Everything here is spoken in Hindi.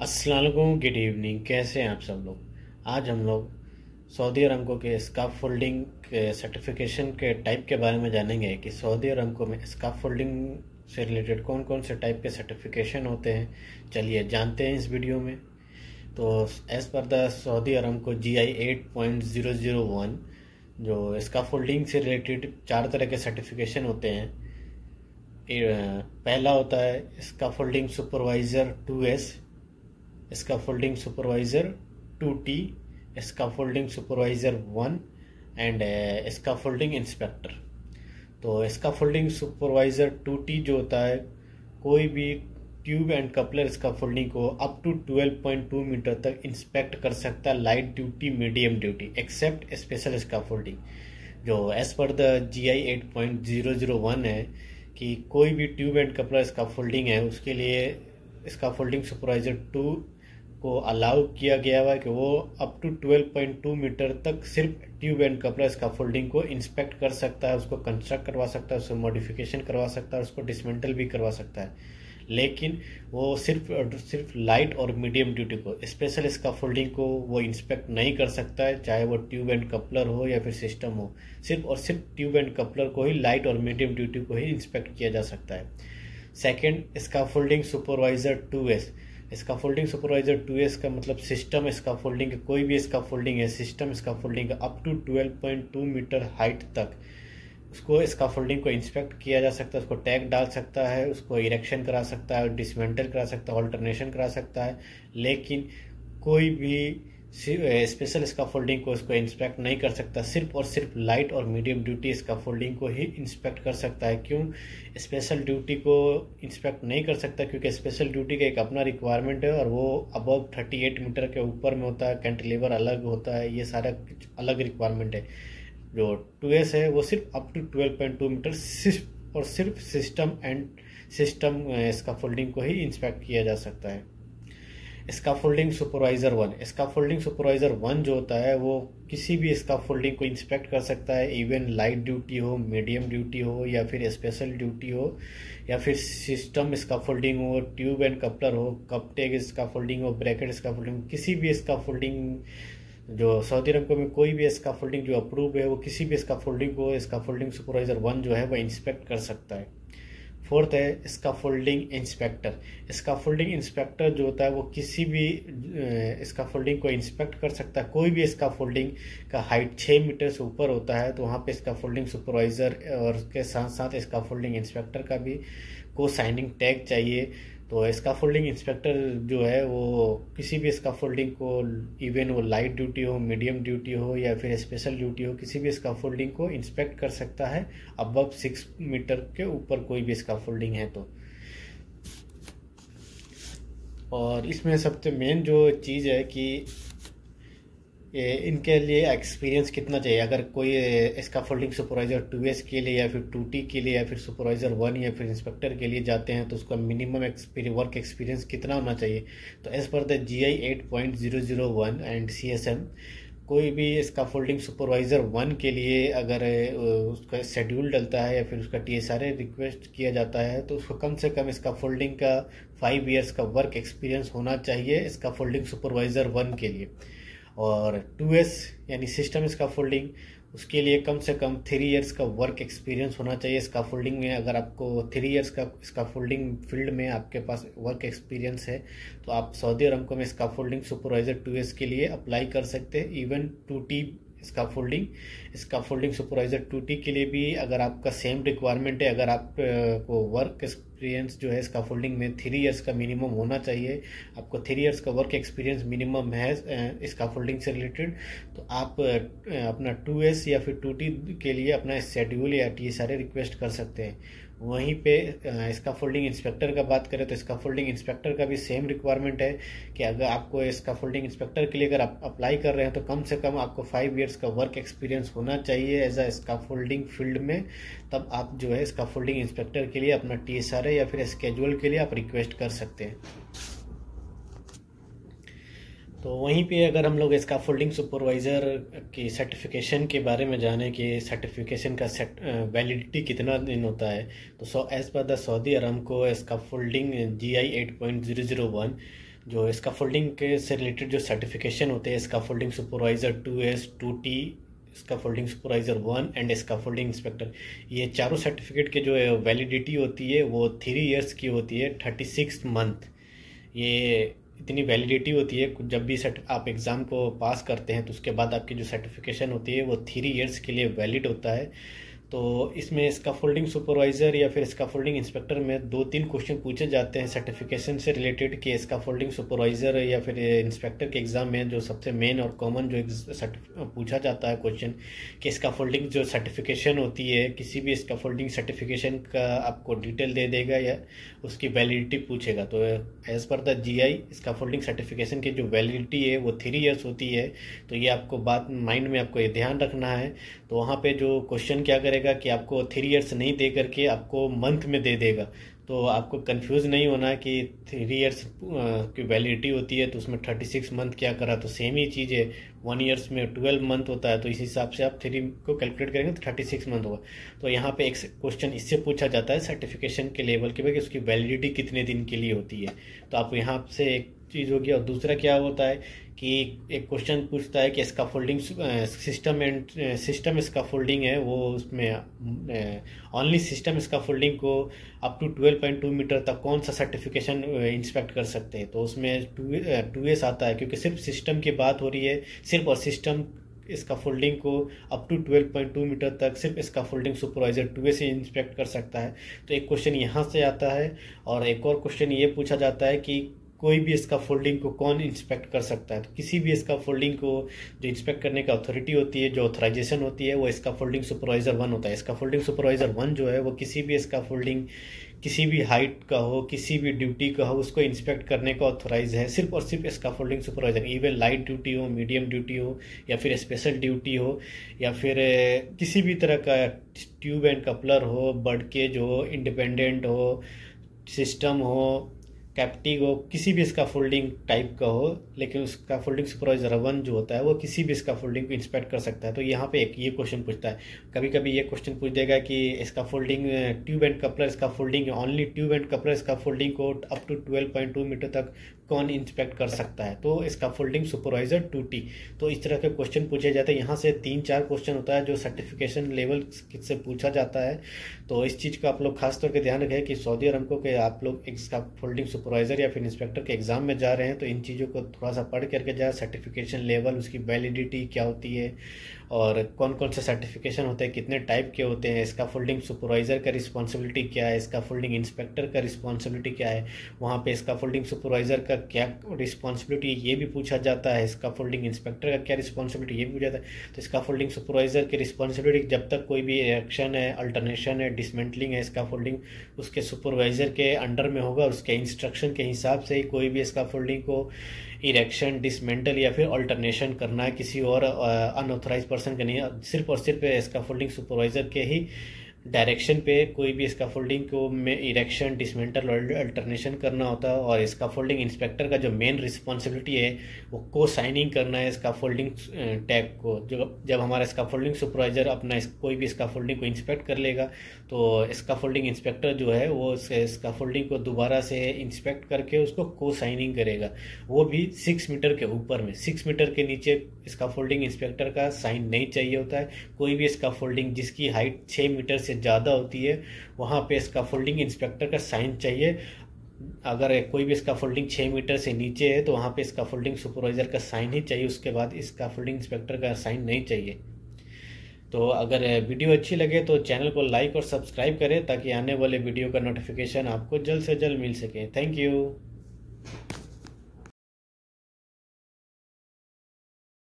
अस्सलाम वालेकुम, गुड इवनिंग। कैसे हैं आप सब लोग। आज हम लोग सऊदी अरमको के स्काफ फोल्डिंग के सर्टिफिकेशन के टाइप के बारे में जानेंगे कि सऊदी अरमको में स्काफ फोल्डिंग से रिलेटेड कौन कौन से टाइप के सर्टिफिकेशन होते हैं। चलिए जानते हैं इस वीडियो में। तो as per the Saudi अरमको GI 8.001 जो स्काफ फोल्डिंग से रिलेटेड 4 तरह के सर्टिफिकेशन होते हैं। पहला होता है scaffolding supervisor 2S, scaffolding supervisor 2T, scaffolding supervisor 1 and scaffolding inspector. तो स्काफोल्डिंग सुपरवाइज़र 2T जो होता है, कोई भी ट्यूब एंड कपलर स्काफोल्डिंग को अप टू 12.2 मीटर तक इंस्पेक्ट कर सकता है, light duty medium duty except special scaffolding. जो एज पर द GI 8.001 है कि कोई भी ट्यूब एंड कपलर स्काफोल्डिंग है उसके लिए स्काफोल्डिंग सुपरवाइज़र 2 को अलाउ किया गया हुआ है कि वो अप टू 12.2 मीटर तक सिर्फ ट्यूब एंड कपलर स्काफोल्डिंग को इंस्पेक्ट कर सकता है, उसको कंस्ट्रक्ट करवा सकता है, उसको मॉडिफिकेशन करवा सकता है, उसको डिसमेंटल भी करवा सकता है। लेकिन वो सिर्फ लाइट और मीडियम ड्यूटी को, स्पेशल स्काफोल्डिंग को वो इंस्पेक्ट नहीं कर सकता है, चाहे वो ट्यूब एंड कपलर हो या फिर सिस्टम हो। सिर्फ और सिर्फ ट्यूब एंड कपलर को ही, लाइट और मीडियम ड्यूटी को ही इंस्पेक्ट किया जा सकता है। Second, scaffolding supervisor 2S। Scaffolding supervisor 2S का मतलब सिस्टम स्काफोल्डिंग, कोई भी स्काफोल्डिंग है system scaffolding up to 12.2 meter height तक उसको स्काफोल्डिंग को इंस्पेक्ट किया जा सकता है, उसको टैग डाल सकता है, उसको इरेक्शन करा सकता है, डिसमेंटल करा सकता है, ऑल्टरनेशन करा सकता है। लेकिन कोई भी स्पेशल स्काफोल्डिंग को उसको इंस्पेक्ट नहीं कर सकता, सिर्फ और सिर्फ लाइट और मीडियम ड्यूटी स्काफोल्डिंग को ही इंस्पेक्ट कर सकता है। क्यों स्पेशल ड्यूटी को इंस्पेक्ट नहीं कर सकता? क्योंकि स्पेशल ड्यूटी का एक अपना रिक्वायरमेंट है और वो अबव 38 मीटर के ऊपर में होता है, कैंटिलीवर अलग होता है, ये सारा अलग रिक्वायरमेंट है। जो 2S है वो सिर्फ अप टू 12.2 मीटर सिर्फ और सिर्फ सिस्टम स्काफोल्डिंग को ही इंस्पेक्ट किया जा सकता है। Scaffolding supervisor 1। स्काफोल्डिंग सुपरवाइज़र 1 जो होता है वो किसी भी स्काफोल्डिंग को इंस्पेक्ट कर सकता है, इवन लाइट ड्यूटी हो, मीडियम ड्यूटी हो या फिर स्पेशल ड्यूटी हो या फिर सिस्टम स्काफोल्डिंग हो, ट्यूब एंड कपलर हो, कप टैग स्काफोल्डिंग हो, ब्रैकेट स्काफोल्डिंग, किसी भी स्काफोल्डिंग जो सऊदी अरब में कोई भी स्काफोल्डिंग जो अप्रूव है वो किसी भी स्काफोल्डिंग को स्काफोल्डिंग सुपरवाइज़र 1 जो है वो इंस्पेक्ट कर सकता है। फोर्थ है स्काफोल्डिंग इंस्पेक्टर। स्काफोल्डिंग इंस्पेक्टर जो होता है वो किसी भी स्काफोल्डिंग को इंस्पेक्ट कर सकता है। कोई भी स्काफोल्डिंग का हाइट 6 मीटर से ऊपर होता है तो वहाँ पे स्काफोल्डिंग सुपरवाइज़र और उसके साथ साथ स्काफोल्डिंग इंस्पेक्टर का भी को साइनिंग टैग चाहिए। तो स्काफोल्डिंग इंस्पेक्टर जो है वो किसी भी स्काफोल्डिंग को, इवन वो लाइट ड्यूटी हो, मीडियम ड्यूटी हो या फिर स्पेशल ड्यूटी हो, किसी भी स्काफोल्डिंग को इंस्पेक्ट कर सकता है अबव 6 मीटर के ऊपर कोई भी स्काफोल्डिंग है तो। और इसमें सबसे मेन जो चीज़ है कि इनके लिए एक्सपीरियंस कितना चाहिए। अगर कोई स्काफोल्डिंग सुपरवाइज़र 2S के लिए या फिर 2T के लिए या फिर सुपरवाइज़र 1 या फिर इंस्पेक्टर के लिए जाते हैं तो उसका मिनिमम वर्क एक्सपीरियंस कितना होना चाहिए। तो as per the GI 8.001 and CSM, कोई भी स्काफोल्डिंग सुपरवाइज़र 1 के लिए अगर उसका शेड्यूल डलता है या फिर उसका TSRA रिक्वेस्ट किया जाता है तो उसको कम से कम स्काफोल्डिंग का 5 ईयर्स का वर्क एक्सपीरियंस होना चाहिए स्काफोल्डिंग सुपरवाइज़र 1 के लिए। और 2S यानी सिस्टम स्काफोल्डिंग, उसके लिए कम से कम 3 इयर्स का वर्क एक्सपीरियंस होना चाहिए स्काफोल्डिंग में। अगर आपको 3 इयर्स का स्काफोल्डिंग फील्ड में आपके पास वर्क एक्सपीरियंस है तो आप सऊदी अरमको में स्काफोल्डिंग सुपरवाइज़र 2S के लिए अप्लाई कर सकते हैं। Even 2T scaffolding supervisor 2T के लिए भी अगर आपका सेम रिक्वायरमेंट है, अगर आप को वर्क एक्सपीरियंस जो है स्काफोल्डिंग में 3 इयर्स का मिनिमम होना चाहिए, आपको 3 इयर्स का वर्क एक्सपीरियंस मिनिमम है स्काफोल्डिंग से रिलेटेड, तो आप अपना 2S या फिर 2T के लिए अपना शेड्यूल या TSRA रिक्वेस्ट कर सकते हैं। वहीं पे स्काफोल्डिंग इंस्पेक्टर का बात करें तो स्काफोल्डिंग इंस्पेक्टर का भी सेम रिक्वायरमेंट है कि अगर आपको स्काफोल्डिंग इंस्पेक्टर के लिए अगर आप अप्लाई कर रहे हैं तो कम से कम आपको 5 इयर्स का वर्क एक्सपीरियंस होना चाहिए एज अ स्काफोल्डिंग फील्ड में। तब आप जो है स्काफोल्डिंग इंस्पेक्टर के लिए अपना TSRA या फिर स्केड्यूल के लिए आप रिक्वेस्ट कर सकते हैं। तो वहीं पे अगर हम लोग स्काफोल्डिंग सुपरवाइज़र की सर्टिफिकेशन के बारे में जाने कि सर्टिफिकेशन का वैलिडिटी कितना दिन होता है तो as per the Saudi Aramco scaffolding GI 8.001 जो स्कैफोल्डिंग के से रिलेटेड जो सर्टिफिकेशन होते हैं, scaffolding supervisor 2S 2T, scaffolding supervisor 1 and scaffolding inspector, ये चारों सर्टिफिकेट के जो वैलिडिटी होती है वो 3 इयर्स की होती है, 36 मंथ। ये इतनी वैलिडिटी होती है। जब भी आप एग्ज़ाम को पास करते हैं तो उसके बाद आपकी जो सर्टिफिकेशन होती है वो 3 इयर्स के लिए वैलिड होता है। तो इसमें स्कैफोल्डिंग सुपरवाइज़र या फिर स्कैफोल्डिंग इंस्पेक्टर में 2-3 क्वेश्चन पूछे जाते हैं सर्टिफिकेशन से रिलेटेड, कि स्कैफोल्डिंग सुपरवाइज़र या फिर इंस्पेक्टर के एग्ज़ाम में जो सबसे मेन और कॉमन जो पूछा जाता है क्वेश्चन, कि स्कैफोल्डिंग जो सर्टिफिकेशन होती है, किसी भी स्कैफोल्डिंग सर्टिफिकेशन का आपको डिटेल दे देगा या उसकी वैलिडिटी पूछेगा। तो as per the GI scaffolding certification की जो वैलिडिटी है वो 3 इयर्स होती है। तो ये आपको बात माइंड में आपको ये ध्यान रखना है। तो वहाँ पे जो क्वेश्चन क्या करेगा कि आपको 3 इयर्स नहीं दे करके आपको मंथ में दे देगा। तो आपको कंफ्यूज नहीं होना है कि 3 इयर्स की वैलिडिटी होती है तो उसमें 36 मंथ क्या करा, तो सेम ही चीज़ है। 1 इयर्स में 12 मंथ होता है, तो इस हिसाब से आप 3 को कैलकुलेट करेंगे तो 36 मंथ होगा। तो यहाँ पे एक क्वेश्चन इससे पूछा जाता है सर्टिफिकेशन के लेवल के, भाई उसकी वैलिडिटी कितने दिन के लिए होती है। तो आप यहाँ से एक चीज़ होगी। और दूसरा क्या होता है कि एक क्वेश्चन पूछता है कि स्कैफोल्डिंग सिस्टम स्कैफोल्डिंग है, वो उसमें ओनली सिस्टम स्कैफोल्डिंग को अप टू 12.2 मीटर तक कौन सा सर्टिफिकेशन इंस्पेक्ट कर सकते हैं। तो उसमें 2S आता है, क्योंकि सिर्फ सिस्टम की बात हो रही है, सिर्फ और सिस्टम स्कैफोल्डिंग को अप टू 12.2 मीटर तक सिर्फ स्कैफोल्डिंग सुपरवाइजर 2S से इंस्पेक्ट कर सकता है। तो एक क्वेश्चन यहाँ से आता है। और एक और क्वेश्चन ये पूछा जाता है कि कोई भी स्कैफोल्डिंग को कौन इंस्पेक्ट कर सकता है। तो किसी भी स्कैफोल्डिंग को जो इंस्पेक्ट करने का अथॉरिटी होती है, जो ऑथराइजेशन होती है, वो स्कैफोल्डिंग सुपरवाइजर 1 होता है। स्कैफोल्डिंग सुपरवाइजर 1 जो है वो किसी भी स्कैफोल्डिंग किसी भी हाइट का हो, किसी भी ड्यूटी का हो, उसको इंस्पेक्ट करने का ऑथराइज है सिर्फ और सिर्फ scaffolding supervisor. Even light duty हो, मीडियम ड्यूटी हो, या फिर स्पेशल ड्यूटी हो, या फिर किसी भी तरह का ट्यूब एंड कपलर हो, बर्ड केज हो, इंडिपेंडेंट हो, सिस्टम हो, कैप्टिव हो, किसी भी स्कैफोल्डिंग टाइप का हो, लेकिन उस स्कैफोल्डिंग सुपरवाइजर 1 जो होता है वो किसी भी स्कैफोल्डिंग को इंस्पेक्ट कर सकता है। तो यहाँ पे एक ये क्वेश्चन पूछता है। कभी कभी ये क्वेश्चन पूछ देगा कि scaffolding tube and coupler scaffolding, only tube and coupler scaffolding को अप टू 12.2 मीटर तक कौन इंस्पेक्ट कर सकता है। तो स्कैफोल्डिंग सुपरवाइजर 2T। तो इस तरह के क्वेश्चन पूछे जाते हैं। यहाँ से 3-4 क्वेश्चन होता है जो सर्टिफिकेशन लेवल से पूछा जाता है। तो इस चीज़ का आप लोग खास तौर पे ध्यान रखें कि सऊदी अरमको के आप लोग एक स्कैफोल्डिंग सुपरवाइजर या फिर इंस्पेक्टर के एग्जाम में जा रहे हैं तो इन चीज़ों को थोड़ा सा पढ़ करके जाए। सर्टिफिकेशन लेवल, उसकी वैलिडिटी क्या होती है, और कौन कौन से सर्टिफिकेशन होते हैं, कितने टाइप के होते हैं, स्कैफोल्डिंग सुपरवाइजर का रिस्पॉन्सिबिलिटी क्या है, स्कैफोल्डिंग इंस्पेक्टर का रिस्पॉन्सिबिलिटी क्या है, वहाँ पे स्कैफोल्डिंग सुपरवाइजर का क्या रिस्पॉन्सिबिलिटी ये भी पूछा जाता है, स्कैफोल्डिंग इंस्पेक्टर का क्या रिस्पॉन्सिबिलिटी ये भी पूछा जाता है। तो स्कैफोल्डिंग सुपरवाइजर की रिस्पॉन्सिबिलिटी जब तक कोई भी इरेक्शन है, अल्टरनेशन है, डिसमेंटलिंग है, स्कैफोल्डिंग उसके सुपरवाइजर के अंडर में होगा। उसके इंस्ट्रक्शन के हिसाब से ही कोई भी स्कैफोल्डिंग को इरेक्शन, डिसमेंटल या फिर अल्टरनेशन करना है, किसी और अनऑथराइज पर्सन का नहीं। सिर्फ और सिर्फ स्कैफोल्डिंग सुपरवाइजर के ही डायरेक्शन पे कोई भी स्कैफोल्डिंग को में इरेक्शन, डिसमेंटल और अल्टरनेशन करना होता है। और स्कैफोल्डिंग इंस्पेक्टर का जो मेन रिस्पॉन्सिबिलिटी है वो को साइनिंग करना है स्कैफोल्डिंग टैग को। जब हमारा स्कैफोल्डिंग सुपरवाइजर अपना कोई भी स्कैफोल्डिंग को इंस्पेक्ट कर लेगा तो स्कैफोल्डिंग इंस्पेक्टर जो है वो स्कैफोल्डिंग को दोबारा से इंस्पेक्ट करके उसको को साइनिंग करेगा, वो भी 6 मीटर के ऊपर में। 6 मीटर के नीचे स्कैफोल्डिंग इंस्पेक्टर का साइन नहीं चाहिए होता है। कोई भी स्कैफोल्डिंग जिसकी हाइट 6 मीटर से ज़्यादा होती है वहाँ पे स्कैफोल्डिंग इंस्पेक्टर का साइन चाहिए। अगर कोई भी स्कैफोल्डिंग 6 मीटर से नीचे है तो वहाँ पे स्कैफोल्डिंग सुपरवाइजर का साइन ही चाहिए, उसके बाद स्कैफोल्डिंग इंस्पेक्टर का साइन नहीं चाहिए। तो अगर वीडियो अच्छी लगे तो चैनल को लाइक और सब्सक्राइब करें ताकि आने वाले वीडियो का नोटिफिकेशन आपको जल्द से जल्द मिल सके। Thank you.